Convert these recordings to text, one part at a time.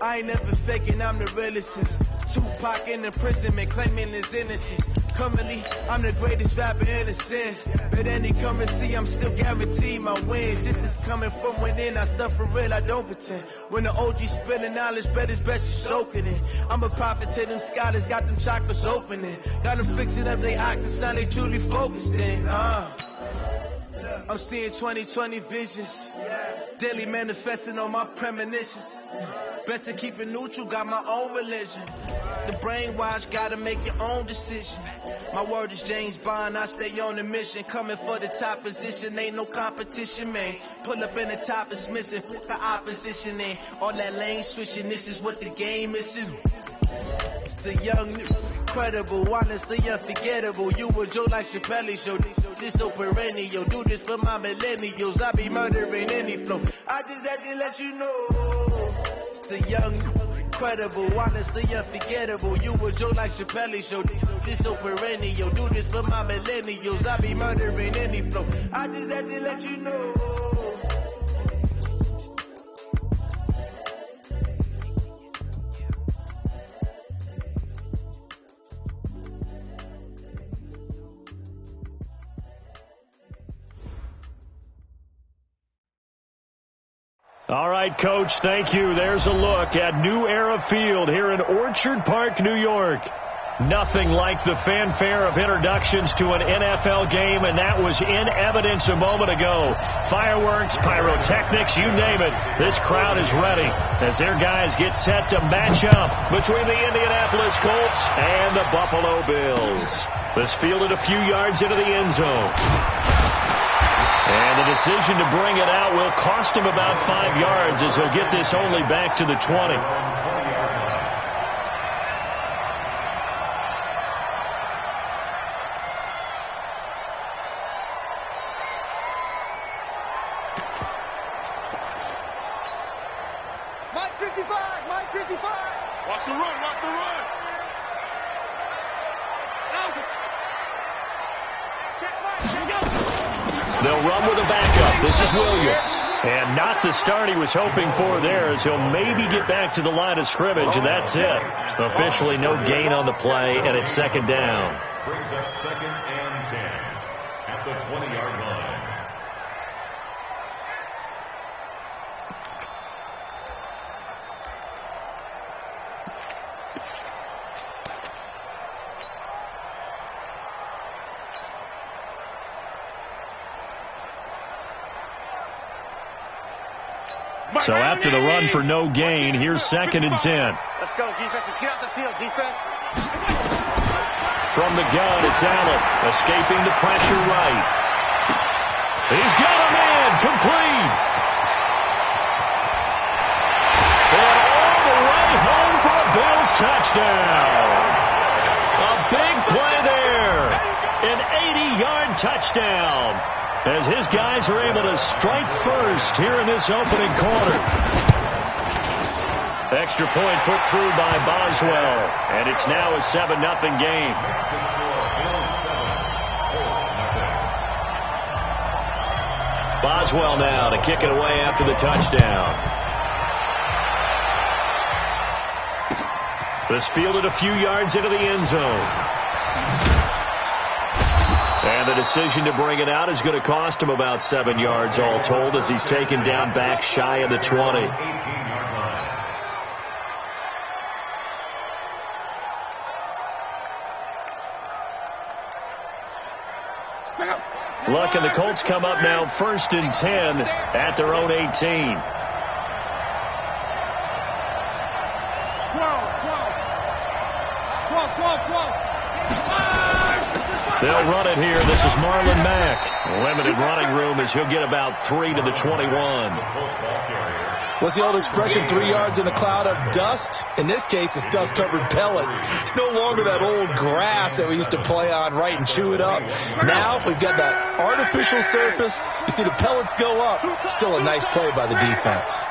I ain't never faking, I'm the realest since Tupac in imprisonment, claiming his innocence. Currently, I'm the greatest rapper in a sense. But any currency, I'm still guaranteed my wins. This is coming from within, I stuff for real, I don't pretend. When the OG spilling knowledge, bet it's best you soak it in. I'm a prophet to them scholars, got them chakras opening. Got them fixing up they octaves, now they truly focused in. I'm seeing 2020 visions. Daily manifesting on my premonitions. Best to keep it neutral, got my own religion. The brainwash, gotta make your own decision. My word is James Bond, I stay on the mission. Coming for the top position, ain't no competition, man. Pull up in the top, it's missing, fuck the opposition, ain't all that lane switching, this is what the game is. It's the young, incredible, honestly unforgettable. You a Joe like Chappelle show. This so perennial, do this for my millennials. I be murdering any flow. I just had to let you know. It's the young, incredible, honestly unforgettable. You a Joe like Chappelle show. This so perennial, do this for my millennials. I be murdering any flow. I just had to let you know. All right, Coach, thank you. There's a look at New Era Field here in Orchard Park, New York. Nothing like the fanfare of introductions to an NFL game, and that was in evidence a moment ago. Fireworks, pyrotechnics, you name it. This crowd is ready as their guys get set to match up between the Indianapolis Colts and the Buffalo Bills. This fielded a few yards into the end zone. And the decision to bring it out will cost him about 5 yards as he'll get this only back to the 20. Mike 55, Mike 55. Watch the run, watch the run. They'll run with a backup. This is Williams. And not the start he was hoping for there, as he'll maybe get back to the line of scrimmage, and that's it. Officially no gain on the play, and it's second down. Brings up 2nd and 10 at the 20-yard line. So after the run for no gain, here's 2nd and 10. Let's go, defense. Let's get out the field, defense. From the gun, it's Allen, escaping the pressure right. He's got a man, complete. And all the way home for a Bills touchdown. A big play there. An 80-yard touchdown, as his guys are able to strike first here in this opening quarter. Extra point put through by Boswell, and it's now a 7-0 game. Boswell now to kick it away after the touchdown. This fielded a few yards into the end zone. And the decision to bring it out is going to cost him about 7 yards all told, as he's taken down back shy of the 20. Luck, and the Colts come up now 1st and 10 at their own 18. 12. They'll run it here. This is Marlon Mack. Limited running room as he'll get about 3 to the 21. What's the old expression, 3 yards in a cloud of dust? In this case, it's dust-covered pellets. It's no longer that old grass that we used to play on, right, and chew it up. Now we've got that artificial surface. You see the pellets go up. Still a nice play by the defense.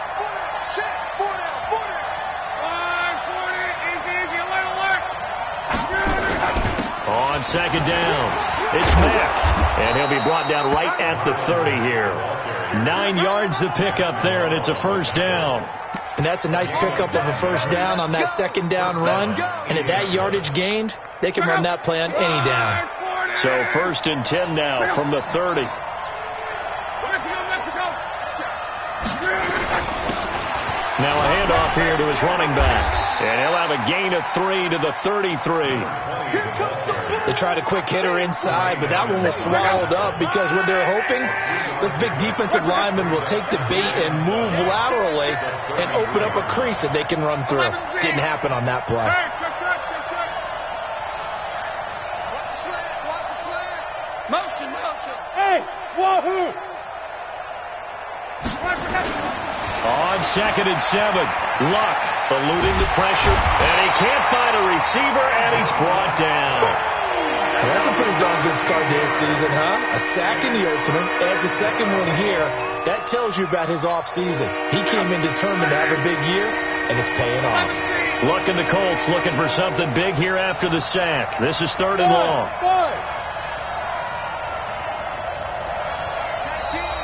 On 2nd down, it's Mack, and he'll be brought down right at the 30 here. 9 yards to pick up there, and it's a 1st down. And that's a nice pickup of a first down on that second down run. And at that yardage gained, they can run that play on any down. So 1st and 10 now from the 30. Now a handoff here to his running back. And he'll have a gain of 3 to the 33. They tried a quick hitter inside, but that one was swallowed up because what they're hoping, those big defensive linemen will take the bait and move laterally and open up a crease that they can run through. Didn't happen on that play. Motion. Hey, wahoo! On 2nd and 7, Luck eluding the pressure, and he can't find a receiver, and he's brought down. Well, that's a pretty darn good start to his season, huh? A sack in the opener, adds a second one here. That tells you about his offseason. He came in determined to have a big year, and it's paying off. Luck and the Colts looking for something big here after the sack. This is 3rd and long.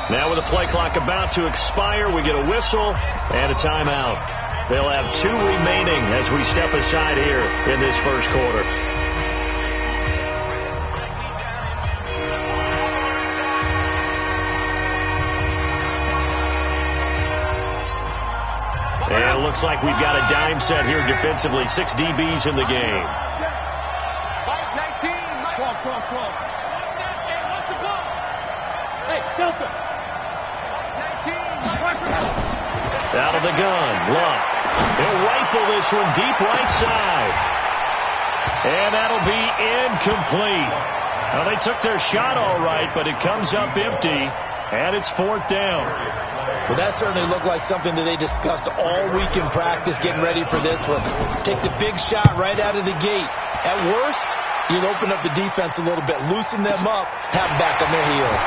Now with the play clock about to expire, we get a whistle and a timeout. They'll have 2 remaining as we step aside here in this first quarter. And it looks like we've got a dime set here defensively. 6 DBs in the game. Hey, Delta. Out of the gun, Luck. He'll rifle this one deep right side. And that'll be incomplete. Now, they took their shot all right, but it comes up empty, and it's 4th down. Well, that certainly looked like something that they discussed all week in practice getting ready for this one. Take the big shot right out of the gate. At worst, you'll open up the defense a little bit, loosen them up, have them back on their heels.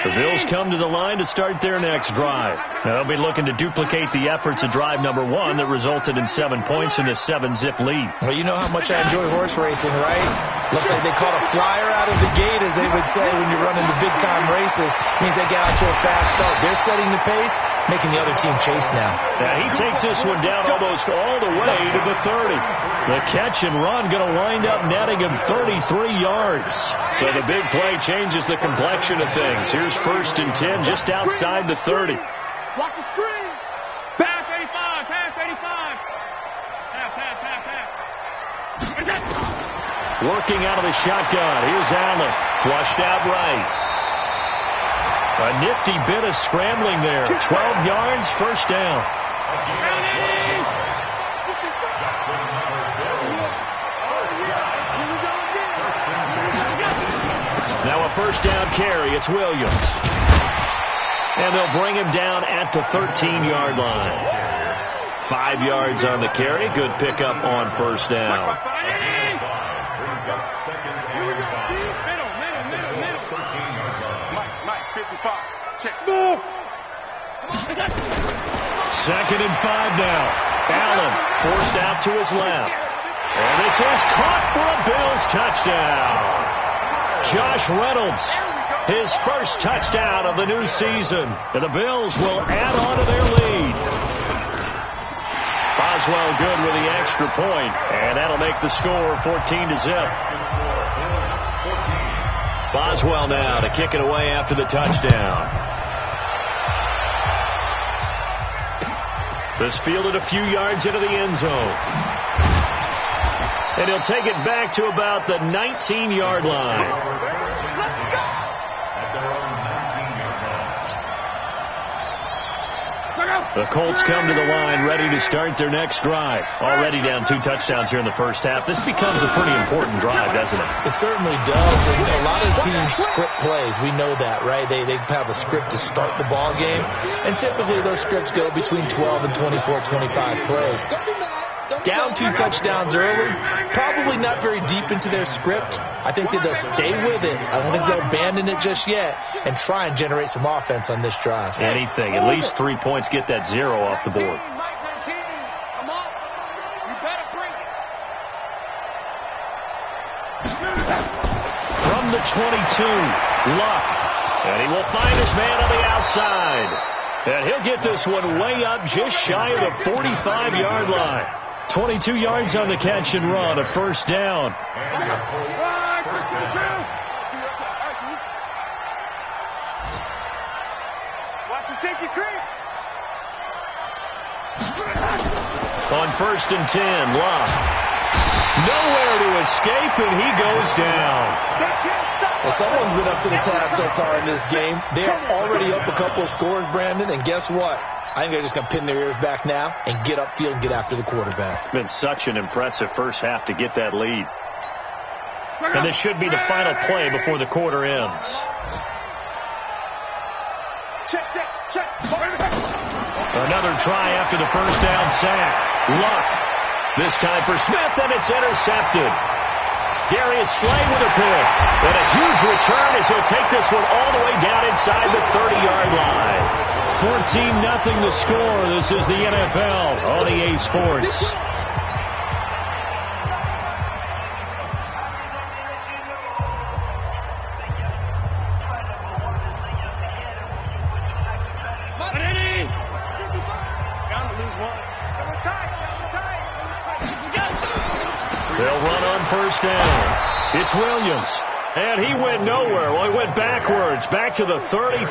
The Bills come to the line to start their next drive. They'll be looking to duplicate the efforts of drive number 1 that resulted in 7 points in this 7-zip lead. Well, you know how much I enjoy horse racing, right? Looks like they caught a flyer out of the gate, as they would say when you're running the big-time races. Means they get out to a fast start. They're setting the pace, making the other team chase now. Now he takes this one down almost all the way to the 30. The catch and run going to wind up netting him 33 yards. So the big play changes the complexion of things. Here's 1st and 10 just outside the 30. Watch the screen. Pass 85. Pass 85. Pass. Working out of the shotgun. Here's Allen. Flushed out right. A nifty bit of scrambling there. 12 yards, 1st down. Now a 1st down carry. It's Williams. And they'll bring him down at the 13-yard line. 5 yards on the carry. Good pickup on 1st down. Middle. 2nd and 5 now. Allen forced out to his left. And this is caught for a Bills touchdown. Josh Reynolds, his first touchdown of the new season. And the Bills will add on to their lead. Boswell good with the extra point, and that'll make the score 14-0. Boswell now to kick it away after the touchdown. This fielded a few yards into the end zone. And he'll take it back to about the 19-yard line. The Colts come to the line ready to start their next drive. Already down 2 touchdowns here in the first half. This becomes a pretty important drive, doesn't it? It certainly does. And a lot of teams script plays. We know that, right? They have a script to start the ball game. And typically those scripts go between 12 and 24, 25 plays. Down 2 touchdowns early. Probably not very deep into their script. I think that they'll stay with it. I don't think they'll abandon it just yet and try and generate some offense on this drive. Anything. At least 3 points. Get that 0 off the board. From the 22, Luck. And he will find his man on the outside. And he'll get this one way up just shy of the 45-yard line. 22 yards on the catch and run, a first down. Watch the safety creep. On 1st and 10, Luck. Nowhere to escape, and he goes down. Well, someone's been up to the task so far in this game. They are already up a couple of scores, Brandon, and guess what? I think they're just going to pin their ears back now and get upfield and get after the quarterback. Been such an impressive first half to get that lead. And this should be the final play before the quarter ends. Check. Another try after the first down sack. Luck. This time for Smith, and it's intercepted. Darius Slay with a pick. And a huge return as he'll take this one all the way down inside the 30-yard line. 14-0 the score. This is the NFL on EA Sports. They'll run on first down. It's Williams. And he went nowhere. Well, he went backwards, back to the 33.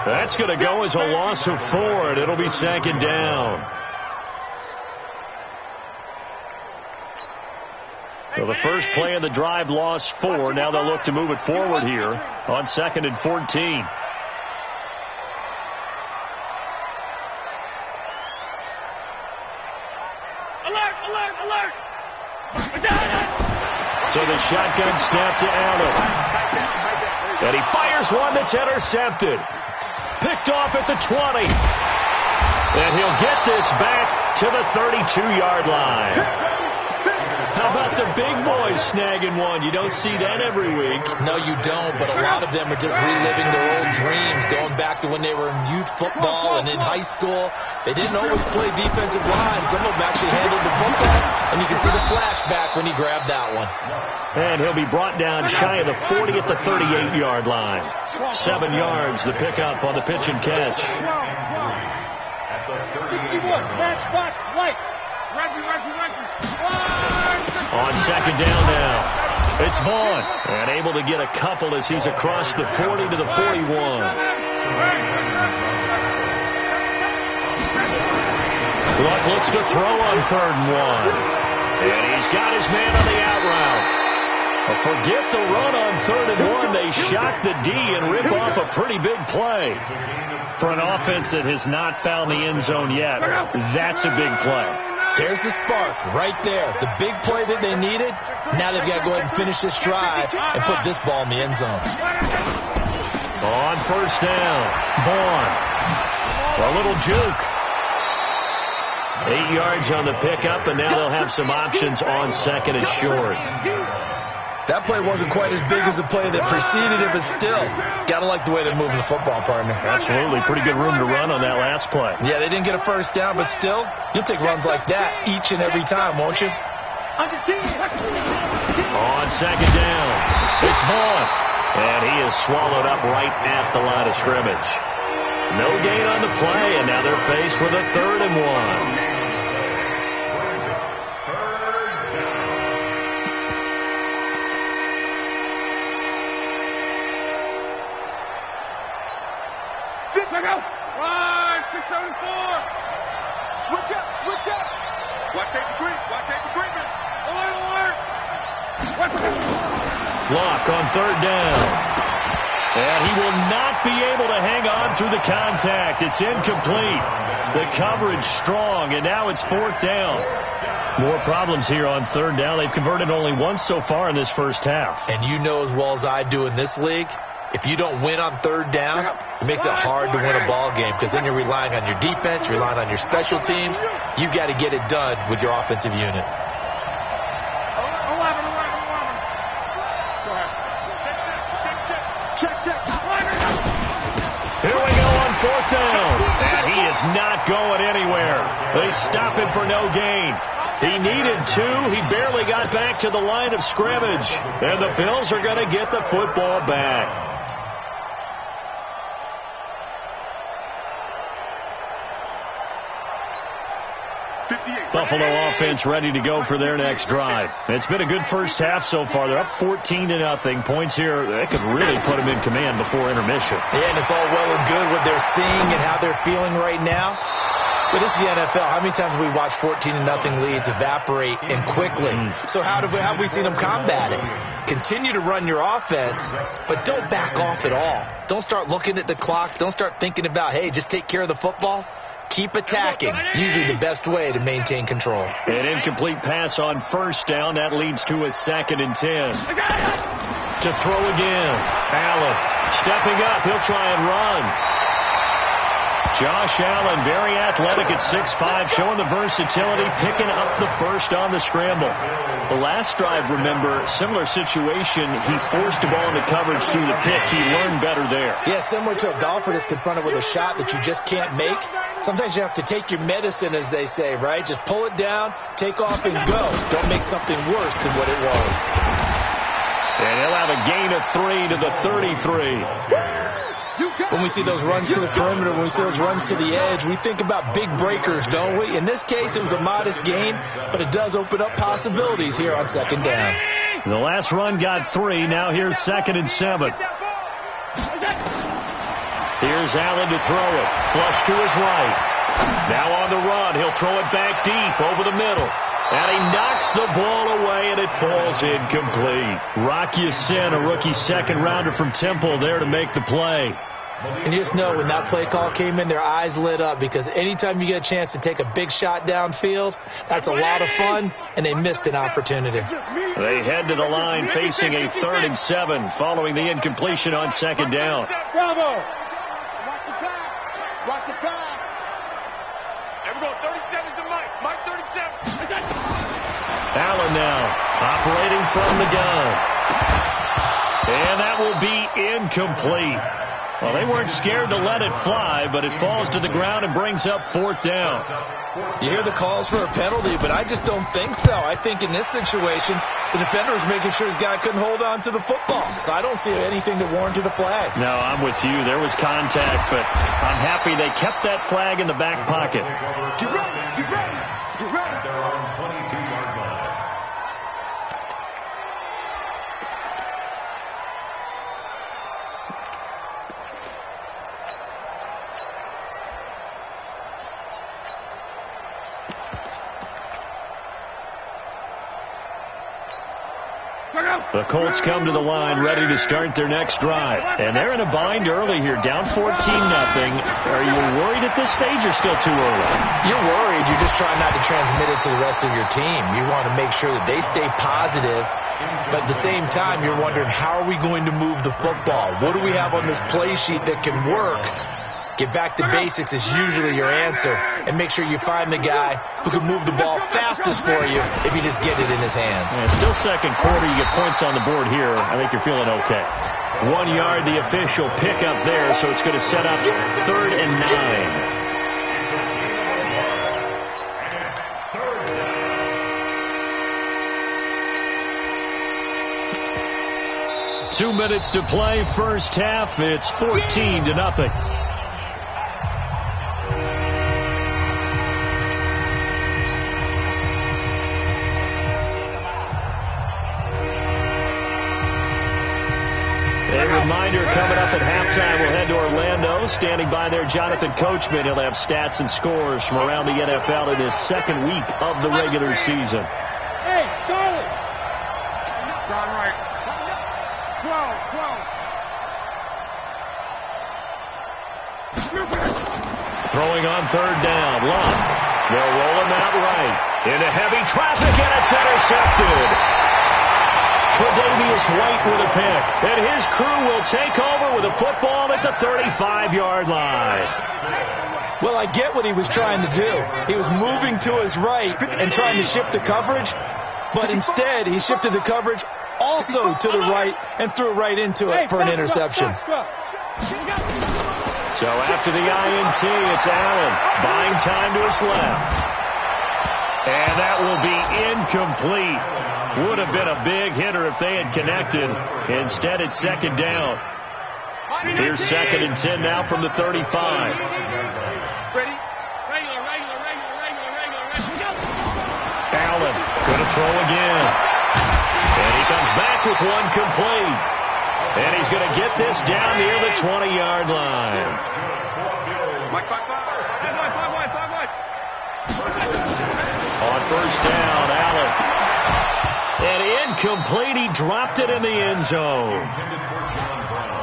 That's going to go as a loss of 4, and it'll be 2nd down. So the first play of the drive lost 4. Now they'll look to move it forward here on 2nd and 14. Alert! So the shotgun snap to Allen. And he fires one that's intercepted. Picked off at the 20. And he'll get this back to the 32-yard line. How about the big boys snagging one? You don't see that every week. No, you don't, but a lot of them are just reliving their old dreams, going back to when they were in youth football and in high school. They didn't always play defensive line. Some of them actually handled the football, and you can see the flashback when he grabbed that one. And he'll be brought down shy of the 40 at the 38-yard line. 7 yards, the pickup on the pitch and catch. 61, matchbox, lights. Reggie. On 2nd down now, it's Vaughn. And able to get a couple as he's across the 40 to the 41. Luck looks to throw on 3rd and 1. And he's got his man on the out route. Forget the run on 3rd and 1. They shock the D and rip off a pretty big play. For an offense that has not found the end zone yet, that's a big play. There's the spark right there. The big play that they needed. Now they've got to go ahead and finish this drive and put this ball in the end zone. On 1st down, Vaughn. A little juke. 8 yards on the pickup, and now they'll have some options on 2nd and short. That play wasn't quite as big as the play that preceded it, but still, got to like the way they're moving the football, partner. Absolutely. Pretty good room to run on that last play. Yeah, they didn't get a first down, but still, you'll take runs like that each and every time, won't you? On 2nd down, it's Vaughn. And he is swallowed up right at the line of scrimmage. No gain on the play, and now they're faced with a 3rd and 1. Run, 674. Switch up. Watch safety creep, man. Alert. Luck on 3rd down. And he will not be able to hang on through the contact. It's incomplete. The coverage strong, and now it's 4th down. More problems here on 3rd down. They've converted only once so far in this first half. And you know as well as I do in this league, if you don't win on 3rd down, It makes it hard to win a ball game because then you're relying on your defense, you're relying on your special teams. You've got to get it done with your offensive unit. 11. Go ahead. Check. Here we go on 4th down. And he is not going anywhere. They stop him for no gain. He needed 2. He barely got back to the line of scrimmage. And the Bills are going to get the football back. Buffalo offense ready to go for their next drive. It's been a good first half so far. They're up 14-0. Points here, they could really put them in command before intermission. Yeah, and it's all well and good what they're seeing and how they're feeling right now. But this is the NFL. How many times have we watched 14-0 leads evaporate and quickly? So how have we seen them combat it? Continue to run your offense, but don't back off at all. Don't start looking at the clock. Don't start thinking about, hey, just take care of the football. Keep attacking. Usually the best way to maintain control. An incomplete pass on 1st down. That leads to a 2nd and 10. To throw again. Allen stepping up. He'll try and run. Josh Allen, very athletic at 6'5", showing the versatility, picking up the first on the scramble. The last drive, remember, similar situation. He forced the ball into coverage through the pick. He learned better there. Yeah, similar to a golfer that's confronted with a shot that you just can't make. Sometimes you have to take your medicine, as they say, right? Just pull it down, take off, and go. Don't make something worse than what it was. And he'll have a gain of 3 to the 33. When we see those runs to the perimeter, when we see those runs to the edge, we think about big breakers, don't we? In this case, it was a modest gain, but it does open up possibilities here on 2nd down. The last run got 3. Now here's 2nd and 7. Here's Allen to throw it. Flush to his right. Now on the run. He'll throw it back deep over the middle. And he knocks the ball away, and it falls incomplete. Rock Ya-Sin, a rookie 2nd rounder from Temple, there to make the play. And you just know when that play call came in, their eyes lit up, because anytime you get a chance to take a big shot downfield, that's a lot of fun, and they missed an opportunity. They head to the line facing a 3rd and 7 following the incompletion on 2nd down. Bravo. Watch the pass. There we go. 37's the Mike. Mike 37. Allen now operating from the gun. And that will be incomplete. Well, they weren't scared to let it fly, but it falls to the ground and brings up 4th down. You hear the calls for a penalty, but I just don't think so. I think in this situation, the defender was making sure his guy couldn't hold on to the football. So I don't see anything that warranted a flag. No, I'm with you. There was contact, but I'm happy they kept that flag in the back pocket. Get ready. Get ready. Get ready. They're on 22-yard line. The Colts come to the line ready to start their next drive. And they're in a bind early here, down 14-0. Are you worried at this stage or still too early? You're worried. You're just trying not to transmit it to the rest of your team. You want to make sure that they stay positive. But at the same time, you're wondering, how are we going to move the football? What do we have on this play sheet that can work? Get back to basics is usually your answer. And make sure you find the guy who can move the ball fastest for you if you just get it in his hands. Yeah, still 2nd quarter. You get points on the board here. I think you're feeling okay. 1 yard, the official pickup there, so it's going to set up 3rd and 9. 2 minutes to play, first half. It's 14-0. A reminder, coming up at halftime, we'll head to Orlando. Standing by there, Jonathan Coachman. He'll have stats and scores from around the NFL in his 2nd week of the regular season. Hey, Charlie. John Wright. 12. Throwing on 3rd down. Love. They'll roll him out right. Into heavy traffic, and it's intercepted. Tre'Davious White with a pick. And his crew will take over with a football at the 35-yard line. Well, I get what he was trying to do. He was moving to his right and trying to shift the coverage, but instead he shifted the coverage also to the right and threw right into it for an interception. So after the INT, it's Allen buying time to his left. And that will be incomplete. Would have been a big hitter if they had connected. Instead, it's second down. Here's 2nd and 10 now from the 35. Allen going to throw again. And he comes back with one complete. And he's going to get this down near the 20-yard line. On first down, Allen. And incomplete. He dropped it in the end zone.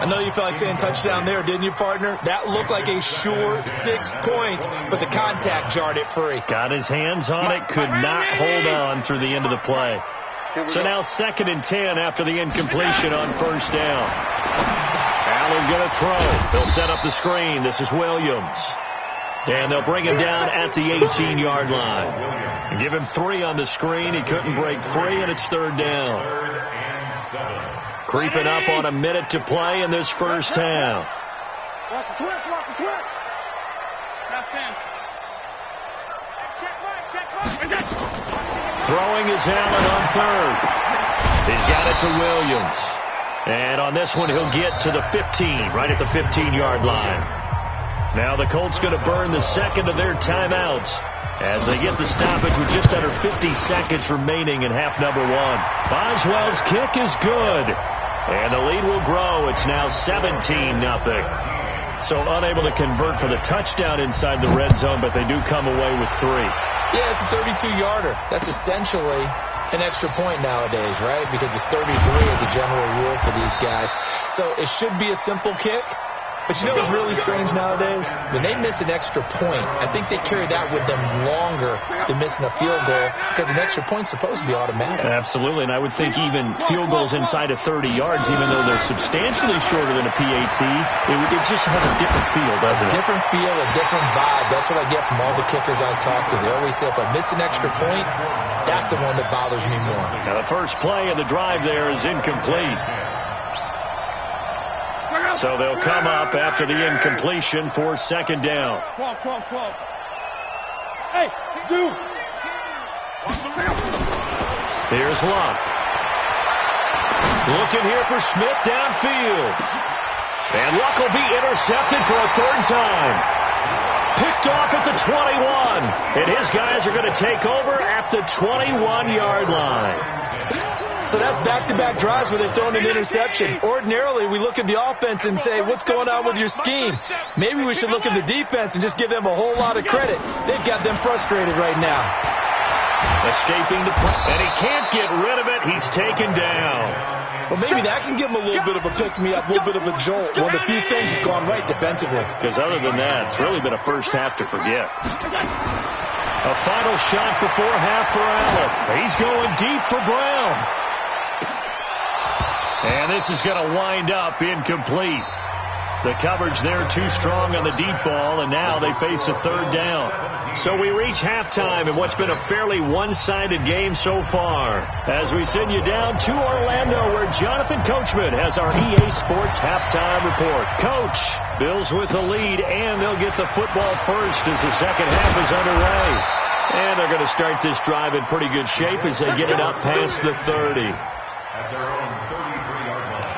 I know you felt like saying touchdown there, didn't you, partner? That looked like a sure 6 points, but the contact jarred it free. Got his hands on it, could not hold on through the end of the play. So now 2nd and 10 after the incompletion on first down. Allen going to throw. They'll set up the screen. This is Williams. And they'll bring him down at the 18-yard line. And give him 3 on the screen. He couldn't break free, and it's 3rd down. Creeping up on a minute to play in this first half. Watch the twist, watch the twist. Left in. Check right. Throwing is Allen on 3rd. He's got it to Williams. And on this one, he'll get to the 15, right at the 15-yard line. Now the Colts going to burn the 2nd of their timeouts as they get the stoppage with just under 50 seconds remaining in half number 1. Boswell's kick is good. And the lead will grow. It's now 17-0. So unable to convert for the touchdown inside the red zone, but they do come away with 3. Yeah, it's a 32-yarder. That's essentially an extra point nowadays, right? Because it's 33 as a general rule for these guys. So it should be a simple kick. But you know what's really strange nowadays? When they miss an extra point, I think they carry that with them longer than missing a field goal because an extra point's supposed to be automatic. Absolutely, and I would think even field goals inside of 30 yards, even though they're substantially shorter than a PAT, it just has a different feel, doesn't it? A different feel, a different vibe. That's what I get from all the kickers I talk to. They always say if I miss an extra point, that's the one that bothers me more. Now the first play of the drive there is incomplete. So they'll come up after the incompletion for 2nd down. Hey, dude. Here's Luck. Looking here for Smith downfield. And Luck will be intercepted for a 3rd time. Picked off at the 21. And his guys are going to take over at the 21-yard line. So that's back-to-back drives where they've thrown an interception. Ordinarily, we look at the offense and say, what's going on with your scheme? Maybe we should look at the defense and just give them a whole lot of credit. They've got them frustrated right now. Escaping the play, and he can't get rid of it. He's taken down. Well, maybe that can give him a little bit of a pick-me-up, a little bit of a jolt. One of the few things that's gone right defensively. Because other than that, it's really been a first half to forget. A final shot before half for Allen. He's going deep for Brown. And this is going to wind up incomplete. The coverage there too strong on the deep ball, and now they face a 3rd down. So we reach halftime in what's been a fairly one-sided game so far. As we send you down to Orlando, where Jonathan Coachman has our EA Sports halftime report. Coach, Bills with the lead, and they'll get the football first as the second half is underway. And they're going to start this drive in pretty good shape as they get it up past the 30. At their own 33-yard line.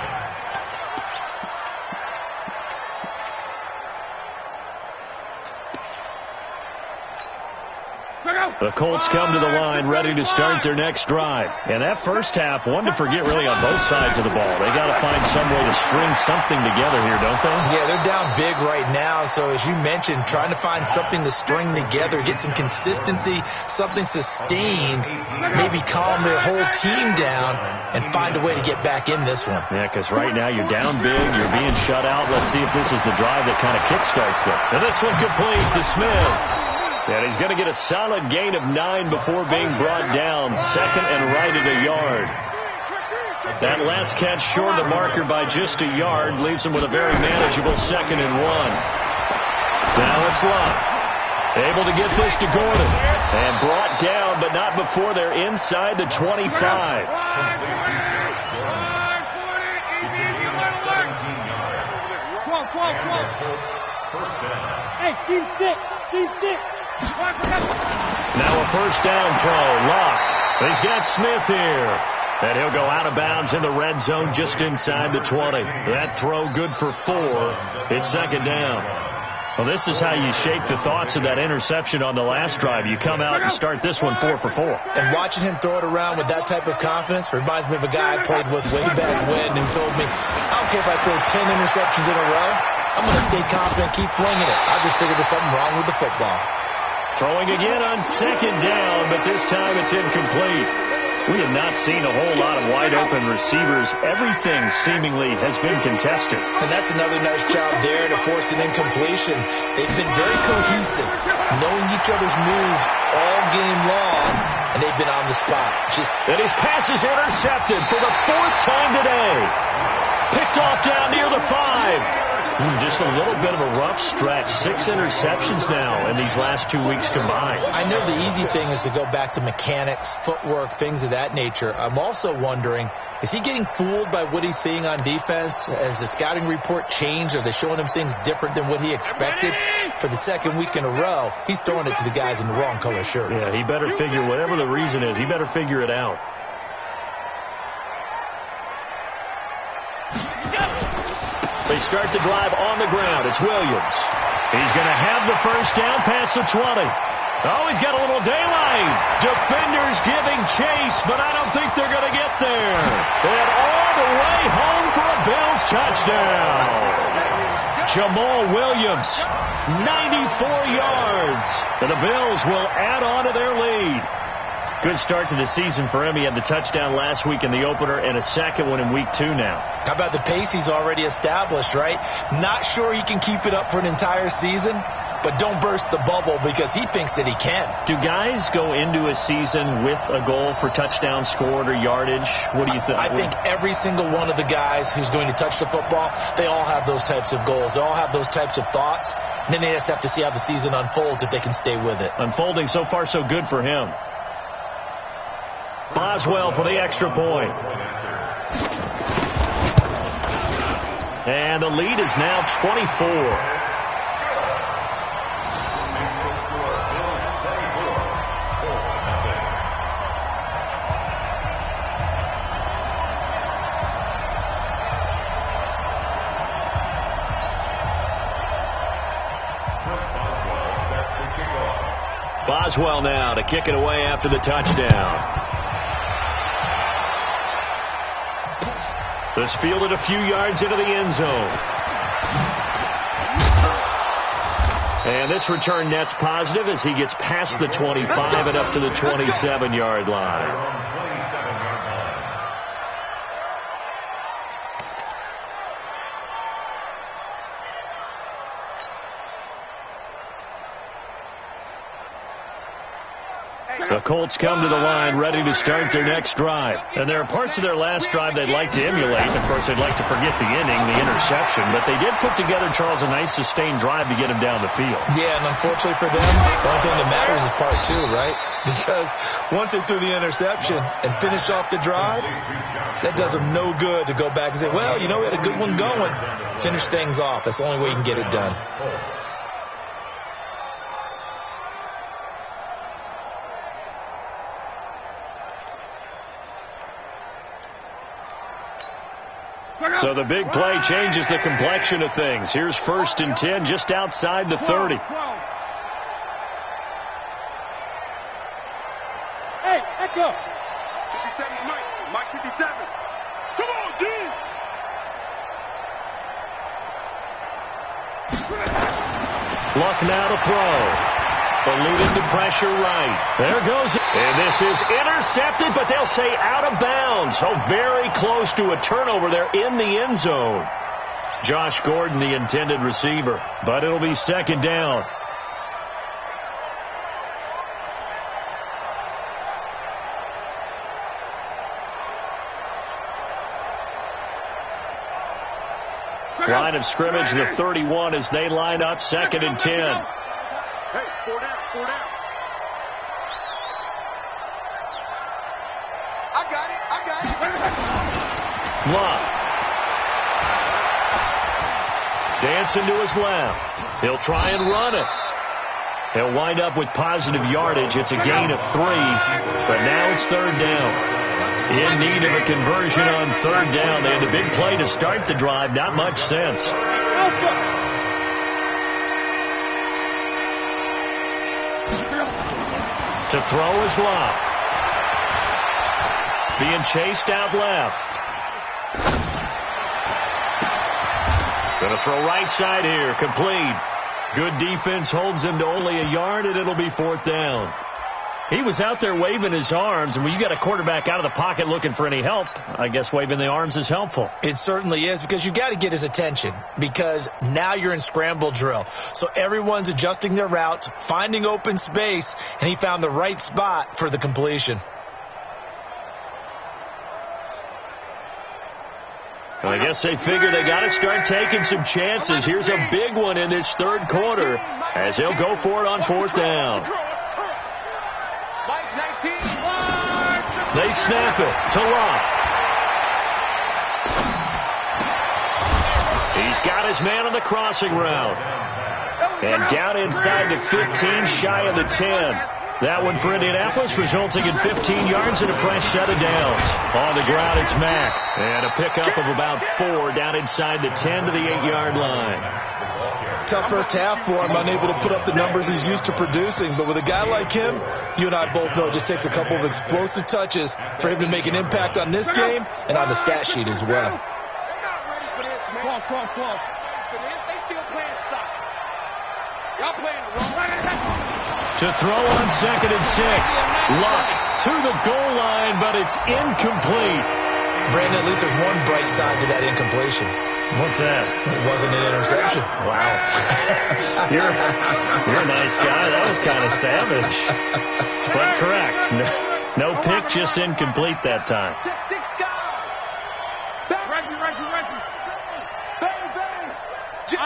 The Colts come to the line ready to start their next drive. And that first half, one to forget really on both sides of the ball. They got to find some way to string something together here, don't they? Yeah, they're down big right now. So as you mentioned, trying to find something to string together, get some consistency, something sustained, maybe calm their whole team down and find a way to get back in this one. Yeah, because right now you're down big, you're being shut out. Let's see if this is the drive that kind of kickstarts them. And this one complete to Smith. And he's going to get a solid gain of 9 before being brought down. 2nd and right at a yard. That last catch short of the marker by just a yard leaves him with a very manageable 2nd and 1. Now it's Luck. Able to get this to Gordon. And brought down, but not before they're inside the 25. Hey, Steve 6. Now a first down throw. Luck. He's got Smith here. And he'll go out of bounds in the red zone just inside the 20. That throw good for 4. It's 2nd down. Well, this is how you shake the thoughts of that interception on the last drive. You come out and start this one 4 for 4. And watching him throw it around with that type of confidence reminds me of a guy I played with way back when who told me, I don't care if I throw 10 interceptions in a row. I'm going to stay confident, keep flinging it. I just figured there's something wrong with the football. Throwing again on 2nd down, but this time it's incomplete. We have not seen a whole lot of wide-open receivers. Everything seemingly has been contested. And that's another nice job there to force an incompletion. They've been very cohesive, knowing each other's moves all game long, and they've been on the spot. And his pass is intercepted for the 4th time today. Picked off down near the 5. Just a little bit of a rough stretch. 6 interceptions now in these last 2 weeks combined. I know the easy thing is to go back to mechanics, footwork, things of that nature. I'm also wondering, is he getting fooled by what he's seeing on defense? Has the scouting report changed? Are they showing him things different than what he expected? For the 2nd week in a row, he's throwing it to the guys in the wrong color shirts. Yeah, he better figure, whatever the reason is, he better figure it out. They start the drive on the ground. It's Williams. He's going to have the first down past the 20. Oh, he's got a little daylight. Defenders giving chase, but I don't think they're going to get there. And all the way home for a Bills touchdown. Jamal Williams, 94 yards. And the Bills will add on to their lead. Good start to the season for him. He had the touchdown last week in the opener and a second one in week 2 now. How about the pace he's already established, right? Not sure he can keep it up for an entire season, but don't burst the bubble because he thinks that he can. Do guys go into a season with a goal for touchdown scored or yardage? What do you think? I think every single one of the guys who's going to touch the football, they all have those types of goals. They all have those types of thoughts. And then they just have to see how the season unfolds if they can stay with it. Unfolding so far so good for him. Boswell for the extra point. And the lead is now 24. Boswell now to kick it away after the touchdown. This fielded a few yards into the end zone. And this return net's positive as he gets past the 25 and up to the 27-yard line. The Colts come to the line ready to start their next drive. And there are parts of their last drive they'd like to emulate. And, of course, they'd like to forget the inning, the interception. But they did put together, Charles, a nice sustained drive to get him down the field. Yeah, and unfortunately for them, the only thing that matters is part 2, right? Because once they threw the interception and finished off the drive, that does them no good to go back and say, well, you know, we had a good one going. Finish things off. That's the only way you can get it done. So the big play changes the complexion of things. Here's 1st and 10 just outside the 30. Hey, echo. 57, Mike 57. Come on, D. Luck now to throw. Eluded the pressure right. There goes it. And this is intercepted, but they'll say out of bounds. So very close to a turnover there in the end zone. Josh Gordon, the intended receiver. But it'll be 2nd down. line of scrimmage, the 31, as they line up 2nd and 10. Hey, 4 down, 4 down. I got it. Love. Dancing to his left. He'll try and run it. He'll wind up with positive yardage. It's a gain of 3, but now it's 3rd down. In need of a conversion on 3rd down. They had a big play to start the drive. Not much sense. To throw is Love. Being chased out left. Going to throw right side here. Complete. Good defense holds him to only a yard, and it'll be 4th down. He was out there waving his arms, and when you got a quarterback out of the pocket looking for any help, I guess waving the arms is helpful. It certainly is, because you got to get his attention, because now you're in scramble drill. So everyone's adjusting their routes, finding open space, and he found the right spot for the completion. I guess they figure they got to start taking some chances. Here's a big one in this 3rd quarter as he'll go for it on 4th down. They snap it to Love. He's got his man on the crossing route. And down inside the 15, shy of the 10. That one for Indianapolis, resulting in 15 yards and a fresh set of downs. On the ground, it's Mack. And a pickup of about 4 down inside the 10 to the 8-yard line. Tough first half for him, unable to put up the numbers he's used to producing. But with a guy like him, you and I both know it just takes a couple of explosive touches for him to make an impact on this game and on the stat sheet as well. They're not ready for this, man. Come on. For this, they still playing soccer. Y'all playing the wrong way. To throw on 2nd and 6. Luck to the goal line, but it's incomplete. Brandon, at least there's one bright side to that incompletion. What's that? It wasn't an interception. Wow. You're a nice guy. That was kind of savage. But correct. No pick, just incomplete that time.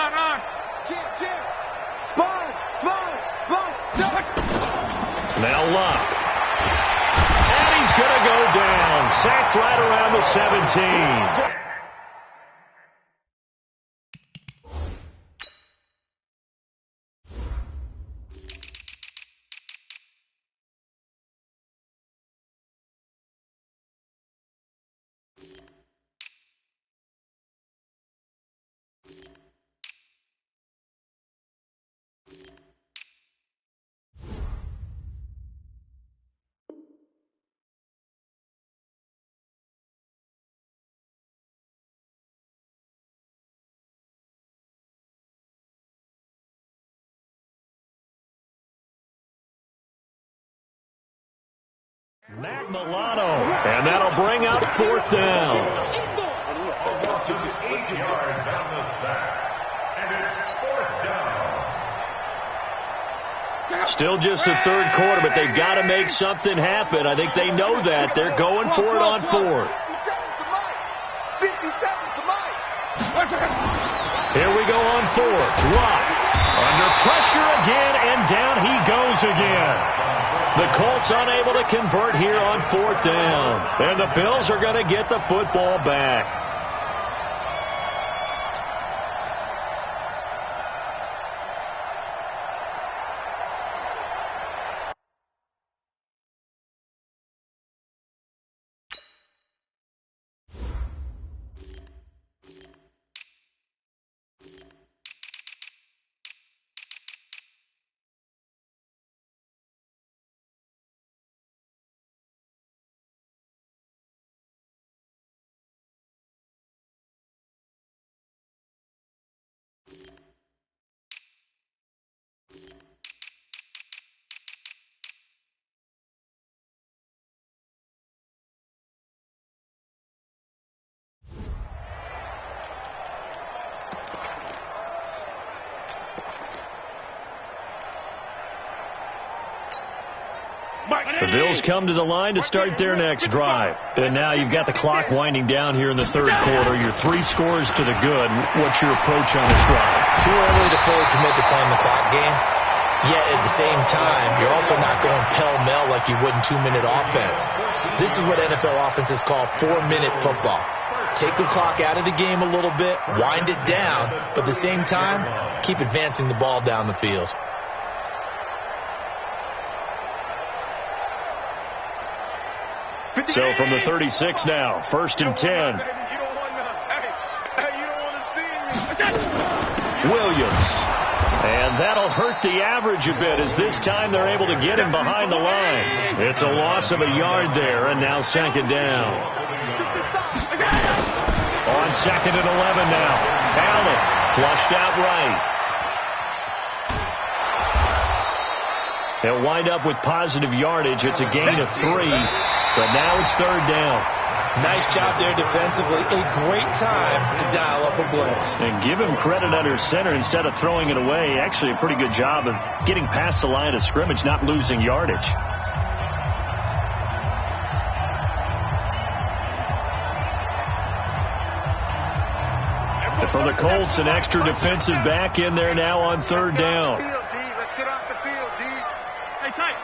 On. Now Luck. And he's going to go down. Sacked right around the 17. Matt Milano, and that'll bring up 4th down. Almost to the 8 yards on the sack. And it's 4th down. Still just the 3rd quarter, but they've got to make something happen. I think they know that. They're going for it on 4th. Here we go on 4th. Luck under pressure again, and down he goes again. The Colts unable to convert here on 4th down. And the Bills are going to get the football back. The Bills come to the line to start their next drive. And now you've got the clock winding down here in the third quarter. You're 3 scores to the good. What's your approach on this drive? Too early to fully commit to playing the clock game. Yet at the same time, you're also not going pell-mell like you would in 2-minute offense. This is what NFL offenses call 4-minute football. Take the clock out of the game a little bit, wind it down, but at the same time, keep advancing the ball down the field. So from the 36 now, 1st and 10. Williams. And that'll hurt the average a bit as this time they're able to get him behind the line. It's a loss of a yard there, and now 2nd down. On 2nd and 11 now. Allen flushed out right. They'll wind up with positive yardage. It's a gain of 3, but now it's 3rd down. Nice job there defensively. A great time to dial up a blitz. And give him credit under center instead of throwing it away. Actually a pretty good job of getting past the line of scrimmage, not losing yardage. For the Colts, an extra defensive back in there now on 3rd down. Let's get off the field, D. Hey, tight.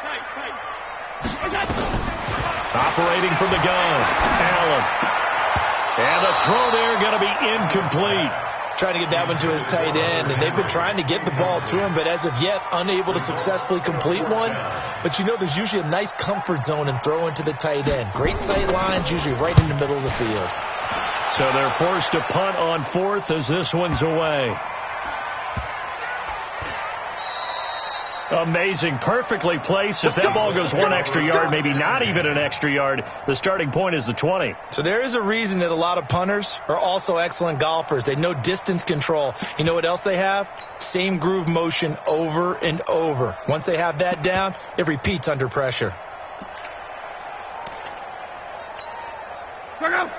Operating from the gun, Allen. And the throw there going to be incomplete. Trying to get that one to his tight end, and they've been trying to get the ball to him, but as of yet, unable to successfully complete one. But you know there's usually a nice comfort zone in throwing to the tight end. Great sight lines, usually right in the middle of the field. So they're forced to punt on 4th as this one's away. Amazing. Perfectly placed. If that ball goes 1 extra yard, maybe not even an extra yard, the starting point is the 20. So there is a reason that a lot of punters are also excellent golfers. They know distance control. You know what else they have? Same groove motion over and over. Once they have that down, it repeats under pressure.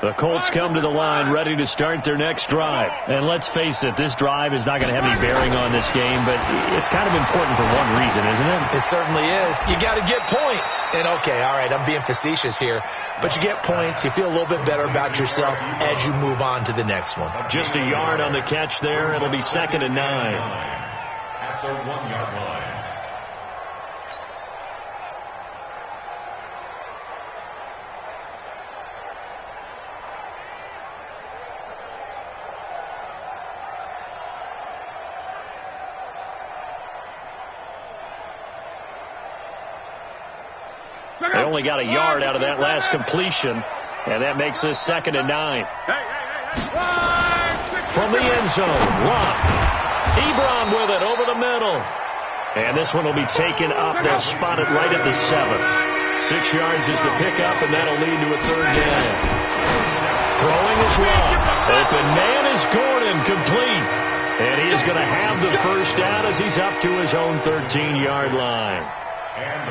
The Colts come to the line ready to start their next drive. And let's face it, this drive is not going to have any bearing on this game, but it's kind of important for one reason, isn't it? It certainly is. You got to get points. And okay, all right, I'm being facetious here, but you get points, you feel a little bit better about yourself as you move on to the next one. Just a yard on the catch there. It'll be 2nd and 9. At the 1-yard line. They only got a yard out of that last completion, and that makes this 2nd and 9. From the end zone, Locke. Ebron with it over the middle. And this one will be taken up. They'll spot it right at the 7. 6 yards is the pickup, and that'll lead to a 3rd down. Throwing is Locke. Open man is Gordon, complete. And he is going to have the 1st down as he's up to his own 13-yard line.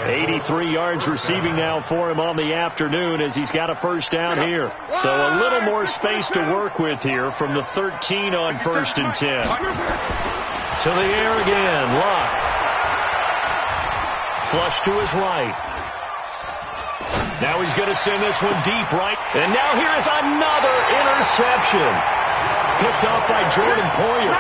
83 yards receiving now for him on the afternoon as he's got a 1st down here. So a little more space to work with here from the 13 on 1st and 10. To the air again, Locke. Flush to his right. Now he's going to send this one deep right. And now here's another interception. Picked off by Jordan Poyer.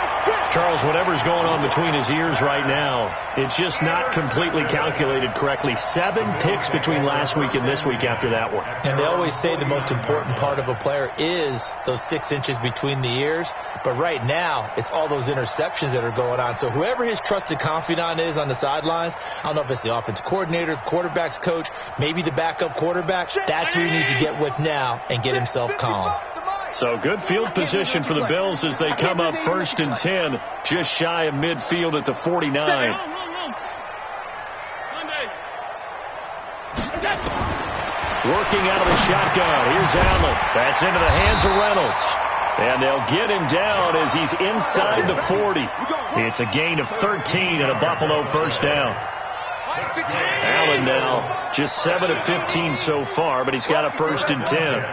Charles, whatever's going on between his ears right now, it's just not completely calculated correctly. 7 picks between last week and this week after that one. And they always say the most important part of a player is those 6 inches between the ears. But right now, it's all those interceptions that are going on. So whoever his trusted confidant is on the sidelines, I don't know if it's the offensive coordinator, the quarterback's coach, maybe the backup quarterback, that's who he needs to get with now and get himself calm. So good field position for the Bills as they come up 1st and 10, just shy of midfield at the 49. Working out of the shotgun. Here's Allen. That's into the hands of Reynolds. And they'll get him down as he's inside the 40. It's a gain of 13 and a Buffalo 1st down. Allen now just 7 of 15 so far, but he's got a 1st and 10.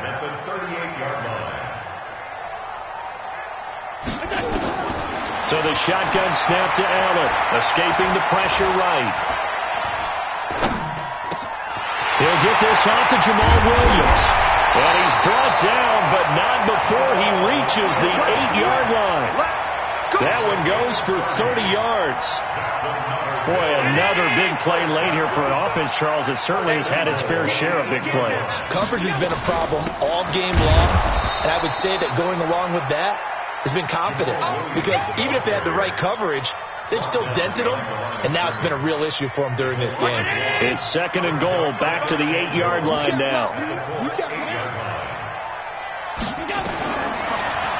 So the shotgun snap to Allen, escaping the pressure right. He'll get this off to Jamal Williams. And he's brought down, but not before he reaches the 8-yard line. That one goes for 30 yards. Boy, another big play late here for an offense, Charles. It certainly has had its fair share of big plays. Coverage has been a problem all game long, and I would say that going along with that has been confidence. Because even if they had the right coverage, they've still dented them, and now it's been a real issue for them during this game. It's 2nd and goal, back to the 8-yard line now.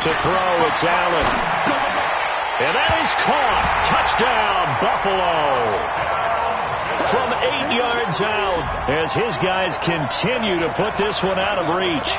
To throw, it's Allen. And that is caught. Touchdown, Buffalo. From 8 yards out as his guys continue to put this one out of reach.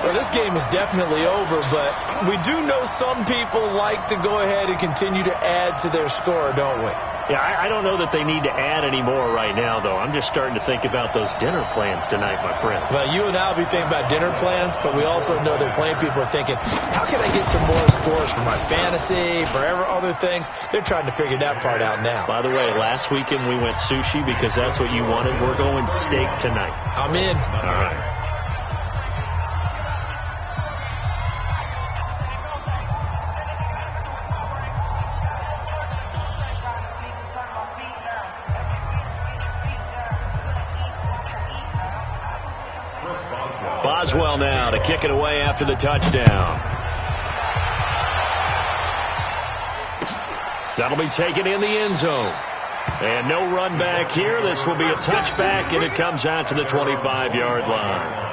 Well, this game is definitely over, but we do know some people like to go ahead and continue to add to their score, don't we? Yeah, I don't know that they need to add any more right now, though. I'm just starting to think about those dinner plans tonight, my friend. Well, you and I will be thinking about dinner plans, but we also know that plenty of people are thinking, how can I get some more scores for my fantasy, for other things? They're trying to figure that part out now. By the way, last weekend we went sushi because that's what you wanted. We're going steak tonight. I'm in. All right. Boswell now to kick it away after the touchdown. That'll be taken in the end zone. And no run back here. This will be a touchback, and it comes out to the 25-yard line.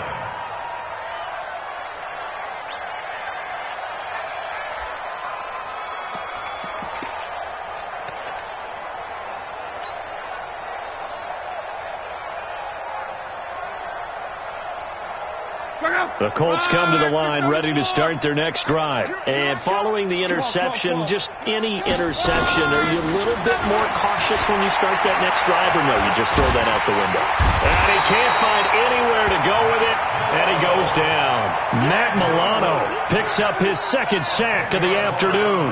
The Colts come to the line ready to start their next drive. And following the interception, just any interception, are you a little bit more cautious when you start that next drive, or no, you just throw that out the window? And he can't find anywhere to go with it, and he goes down. Matt Milano picks up his 2nd sack of the afternoon.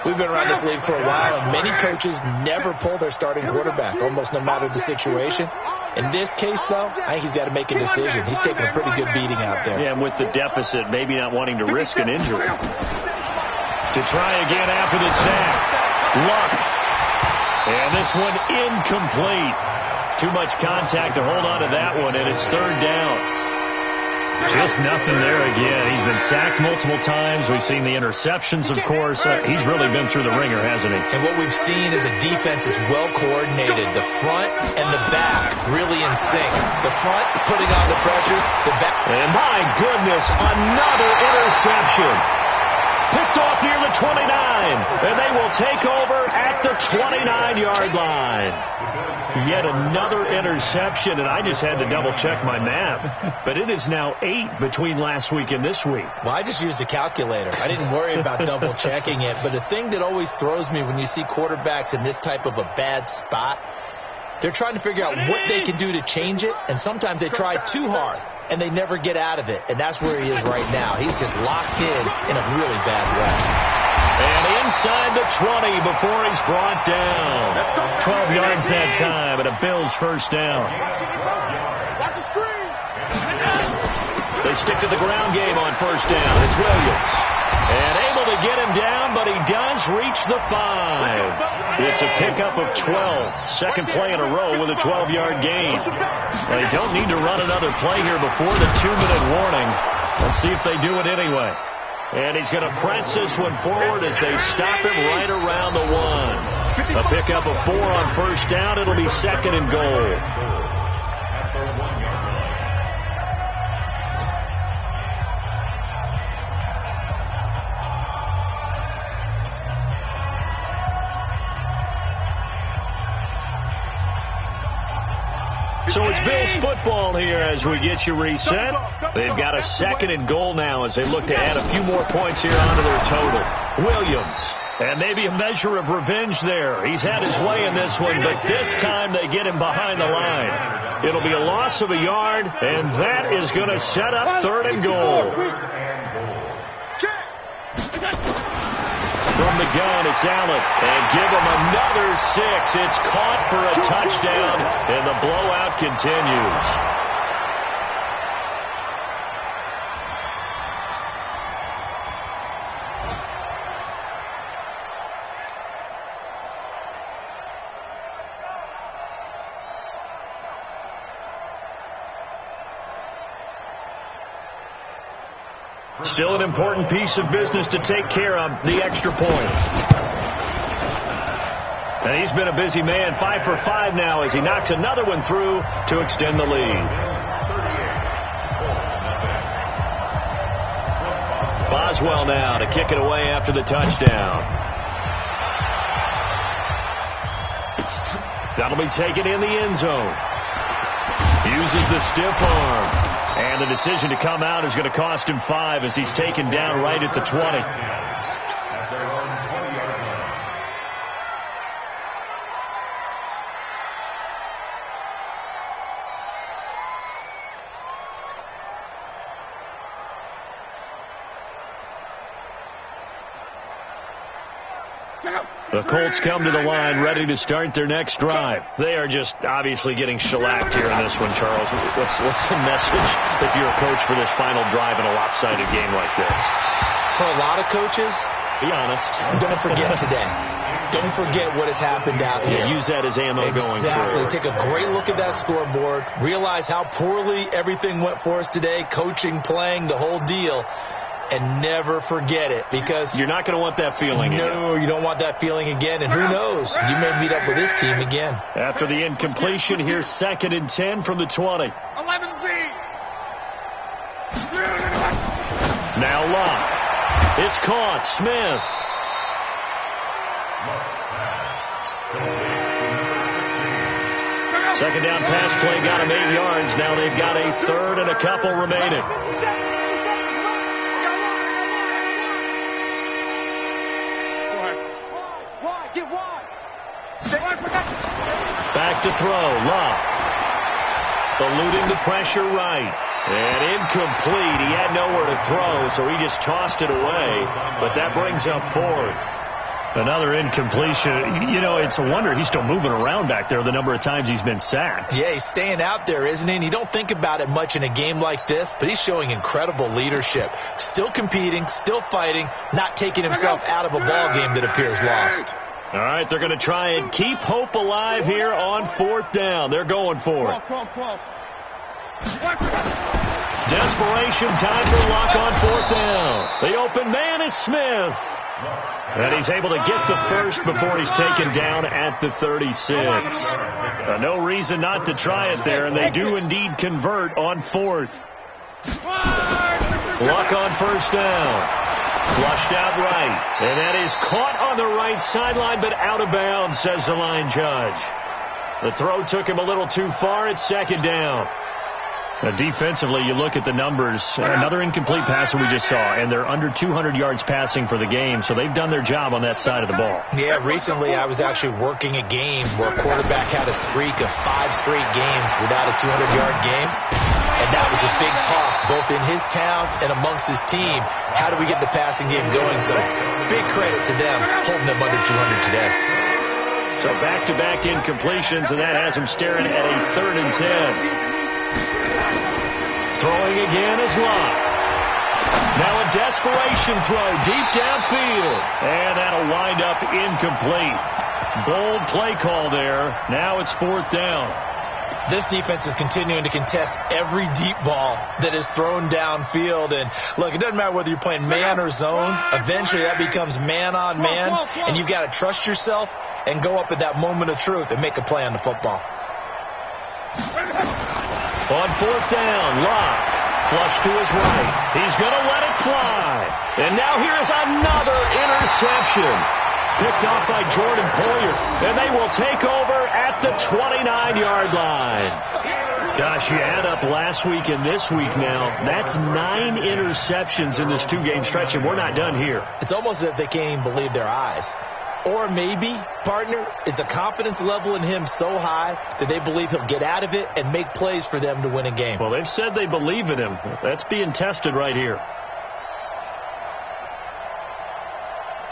We've been around this league for a while, and many coaches never pull their starting quarterback, almost no matter the situation. In this case, though, I think he's got to make a decision. He's taking a pretty good beating out there. Yeah, and with the deficit, maybe not wanting to risk an injury. To try again after the sack. Luck. And this one incomplete. Too much contact to hold on to that one, and it's 3rd down. Just nothing there again. He's been sacked multiple times. We've seen the interceptions, of course. He's really been through the ringer, hasn't he? And what we've seen is a defense is well coordinated. The front and the back really in sync. The front putting on the pressure. The back. And my goodness, another interception. Picked off near the 29. And they will take over at the 29-yard line. Yet another interception, and I just had to double-check my math. But it is now 8 between last week and this week. Well, I just used a calculator. I didn't worry about double-checking it. But the thing that always throws me when you see quarterbacks in this type of a bad spot, they're trying to figure out what they can do to change it, and sometimes they try too hard, and they never get out of it. And that's where he is right now. He's just locked in a really bad way. And inside the 20 before he's brought down. 12 yards that time, and a Bills 1st down. Watch the screen. They stick to the ground game on 1st down. It's Williams. And able to get him down, but he does reach the 5. It's a pickup of 12. 2nd play in a row with a 12-yard gain. They don't need to run another play here before the 2-minute warning. Let's see if they do it anyway. And he's going to press this one forward as they stop him right around the 1. A pickup of 4 on 1st down. It'll be 2nd and goal. So it's Bills football here as we get you reset. They've got a 2nd and goal now as they look to add a few more points here onto their total. Williams, and maybe a measure of revenge there. He's had his way in this one, but this time they get him behind the line. It'll be a loss of a yard, and that is going to set up 3rd and goal. From from the gun, it's Allen. And give him another 6. It's caught for a touchdown, and the blowout continues. Still an important piece of business to take care of, the extra point. And he's been a busy man, 5 for 5 now as he knocks another one through to extend the lead. Boswell now to kick it away after the touchdown. That'll be taken in the end zone. Uses the stiff arm. And the decision to come out is going to cost him 5 as he's taken down right at the 20. The Colts come to the line ready to start their next drive. They are just obviously getting shellacked here in this one, Charles. What's the message if you're a coach for this final drive in a lopsided game like this? For a lot of coaches, be honest. Don't forget today. Don't forget what has happened out here. Yeah, use that as ammo going forward. Exactly. Take a great look at that scoreboard. Realize how poorly everything went for us today. Coaching, playing, the whole deal. And never forget it, because you're not going to want that feeling again. No, you don't want that feeling again. And who knows? You may meet up with this team again. After the incompletion, here's 2nd and 10 from the 20. 11B. Now Locke. It's caught. Smith. 2nd down pass play got him 8 yards. Now they've got a 3rd and a couple remaining. Back to throw. Locke. Eluding the pressure right. And incomplete. He had nowhere to throw, so he just tossed it away. But that brings up 4th. Another incompletion. You know, it's a wonder he's still moving around back there the number of times he's been sacked. Yeah, he's staying out there, isn't he? And you don't think about it much in a game like this, but he's showing incredible leadership. Still competing, still fighting, not taking himself out of a ball game that appears lost. All right, they're going to try and keep hope alive here on 4th down. They're going for it. Desperation time for Locke on 4th down. The open man is Smith. And he's able to get the first before he's taken down at the 36. No reason not to try it there, and they do indeed convert on 4th. Locke on 1st down. Flushed out right. And that is caught on the right sideline, but out of bounds, says the line judge. The throw took him a little too far. It's 2nd down. Defensively, you look at the numbers. Another incomplete passer we just saw, and they're under 200 yards passing for the game, so they've done their job on that side of the ball. Yeah, recently I was actually working a game where a quarterback had a streak of 5 straight games without a 200-yard game, and that was a big talk, both in his town and amongst his team. How do we get the passing game going? So big credit to them holding them under 200 today. So back-to-back incompletions, and that has him staring at a 3rd and 10. Throwing again is Locke. Now a desperation throw deep downfield. And that'll wind up incomplete. Bold play call there. Now it's 4th down. This defense is continuing to contest every deep ball that is thrown downfield. And look, it doesn't matter whether you're playing man or zone. Eventually that becomes man on man. And you've got to trust yourself and go up at that moment of truth and make a play on the football. On 4th down, Locke. Flush to his right. He's going to let it fly. And now here's another interception. Picked off by Jordan Poyer. And they will take over at the 29-yard line. Gosh, you add up last week and this week now. That's 9 interceptions in this 2-game stretch, and we're not done here. It's almost as if they can't even believe their eyes. Or maybe, partner, is the confidence level in him so high that they believe he'll get out of it and make plays for them to win a game. Well, they've said they believe in him. That's being tested right here.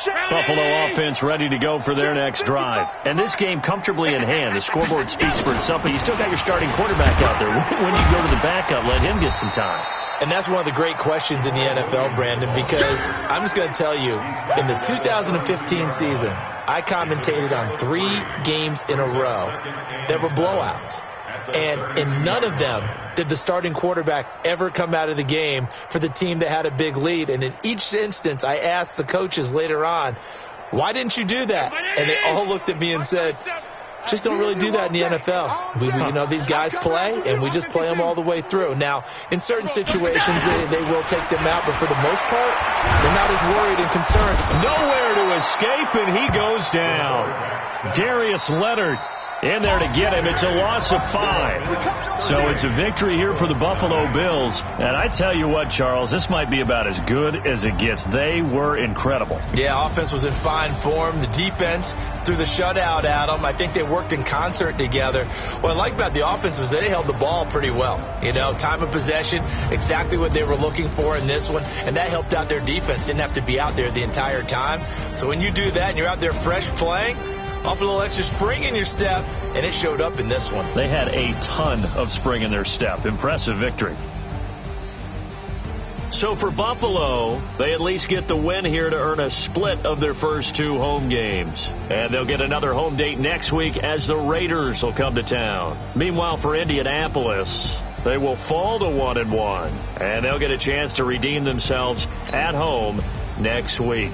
Buffalo offense ready to go for their next drive. And this game comfortably in hand. The scoreboard speaks for itself, but you still got your starting quarterback out there. When you go to the backup, let him get some time. And that's one of the great questions in the NFL, Brandon, because I'm just going to tell you, in the 2015 season, I commentated on 3 games in a row that were blowouts. And in none of them did the starting quarterback ever come out of the game for the team that had a big lead. And in each instance, I asked the coaches later on, why didn't you do that? And they all looked at me and said, just don't really do that in the NFL. These guys play, and we just play them all the way through. Now, in certain situations, they will take them out, but for the most part, they're not as worried and concerned. Nowhere to escape, and he goes down. Darius Leonard in there to get him. It's a loss of 5. So it's a victory here for the Buffalo Bills. And I tell you what, Charles, this might be about as good as it gets. They were incredible. Yeah, offense was in fine form. The defense threw the shutout at them. I think they worked in concert together. What I like about the offense was they held the ball pretty well. Time of possession, exactly what they were looking for in this one. And that helped out their defense. Didn't have to be out there the entire time. So when you do that and you're out there fresh playing, up a little extra spring in your step, and it showed up in this one. They had a ton of spring in their step. Impressive victory. So for Buffalo, they at least get the win here to earn a split of their first 2 home games. And they'll get another home date next week as the Raiders will come to town. Meanwhile, for Indianapolis, they will fall to 1-1, and they'll get a chance to redeem themselves at home next week.